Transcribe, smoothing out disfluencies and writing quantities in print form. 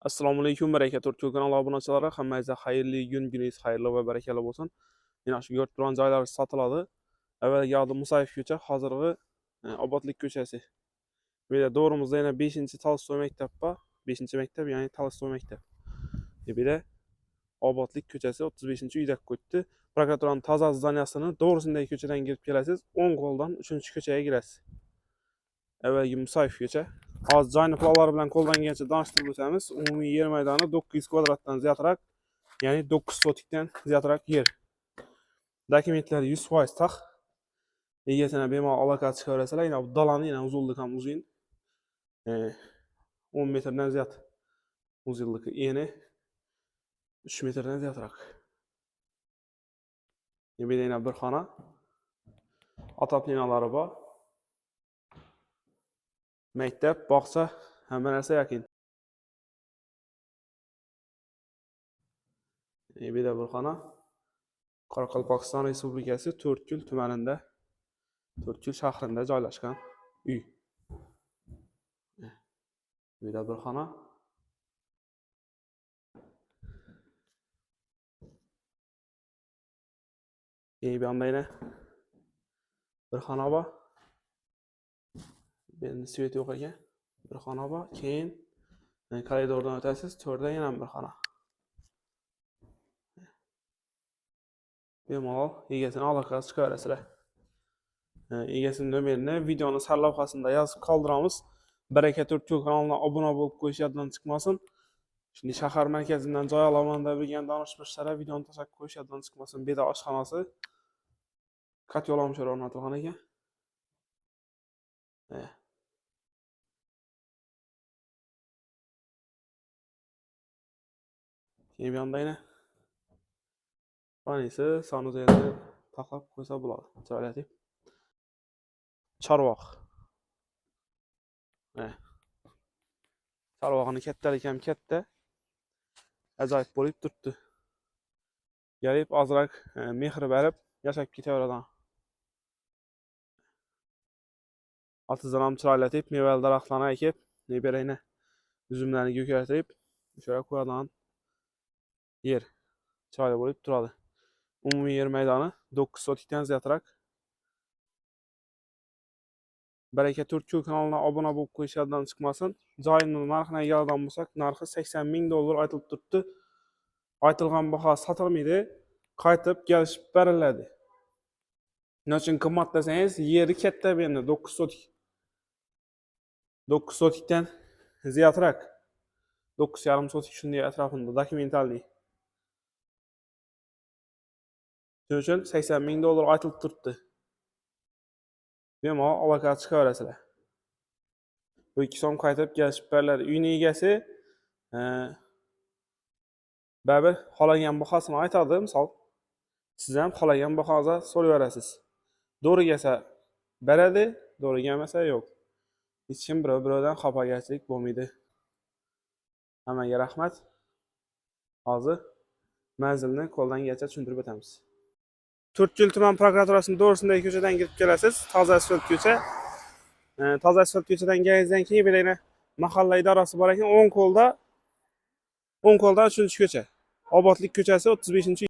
Assalomu alaykum, baraka Turkiya kanali obunachilari, hammangizga xayrli kuningiz xayrli va barakali bo'lsin. Mana shu ko'rib turgan joylar sotiladi. Avvalgi adı Musayev ko'cha, hozirgi Obodlik ko'chasi. Bu yerda doğrumuzda yana 5-Tolstoy maktab bor. 5-maktab, ya'ni Tolstoy maktab. Bu yerda Obodlik ko'chasi 35-uyda ko'tdi. Prokuraturaning toza zdaniyasini doğrusundagi ko'chadan kirib kelasiz, 10 qo'ldan 3-ko'chaga kirasiz. Avvalgi Musayev ko'cha. Hozir joyni planlari bilan qo'ldan kelgancha tanishtirib o'tamiz. Umumiy yer maydoni 900 kvadratdan ziyodroq, ya'ni 9 sotikdan ziyodroq yer. Dokumentlar 100% taq. Egasini bemalol aloqa chiqarasizlar. Yana bu dalani yana uzunlik ham uzun. 10 metrdan ziyod uzunligi, eni 3 metrdan ziyodroq. Bu yerda yana bir xona. Ataplinalari bor. Maktab, bog'cha, hamma narsa yaqin. Bu yerda bir xona. Qoraqalpog'iston Respublikasi To'rtko'l tumanida, To'rtko'l shahrida joylashgan uy. Bu yerda bir xona. Bu yoqda bir xona bor. Endi svet yo'q ekan. Bir xona bor. Keyin koridordan o'tasiz, to'rda yana bir xona. Bemalol egasini aloqasiga chiqarasizlar. Egasining nomerini videoning sarlavhasida yozib qoldiramiz. Baraka Turkiya kanaliga obuna bo'lib qo'yish yoddan chiqmasin. Şimdi shahar markazidan joy olaman deb bilgan donishmishlar videoni tashlab qo'yish yoddan chiqmasin. Bu yerda oshxonasi kat yo'lamchor o'rnatilgan ekan. Keyin bu yoqda yana banisi sanuzayni taqlab qo'ysa bo'ladi. Joylatib. Chorvoq. Chorvoqning kattaligi ham katta. Ajoyib bo'lib turibdi. Gelip azroq mehr berib yashab ketaveradi. Altizdan ham chiroylatib, mevali daraxtlarni ekib, neberayni üzümlarni ko'kartirib, o'sha qo'yadigan yer chiroyli bo'lib turadi. Umumiy yer maydoni 9 sotikdan ziyodroq. Baraka Turkiya kanaliga obuna bo'lib qo'yish yoddan chiqmasin. Joyning narxini keladigan bo'lsak, narxi $80,000 aytilib turibdi. Aytilgan baho sotilmaydi, qaytib kelishib beriladi. Nima uchun qimmat desangiz, yeri katta bu endi 9 sotik. 9 sotikdan ziyodroq. 9,5 sotik shunday atrofida dokumentalniy. Shuning uchun $80,000 aytilib turibdi. Bemalol aloqaga chiqaverasizlar. Bu 2 so'm qaytib kelishib beriladi. Uyning egasi baribir xohlagan bahosini aytadi, misol. Siz ham xohlagan bahoga so'rayverasiz. To'g'ri kelsa beradi, to'g'ri kelmasa yo'q. Hech kim birov-birovdan xafagarchilik bo'lmaydi. Hammaga rahmat. Hozir manzilni qo'ldan kelsa tushuntirib o'tamiz. To'rtko'l tuman prokuraturasining to'g'risindagi ko'chadan kirib kelasiz. Toza asfalt ko'cha. Toza asfalt ko'chadan kelganingizdan keyin bir yana mahalla idorasi bor ekan, 10 qo'lda 3-ko'cha. Obodlik ko'chasi 35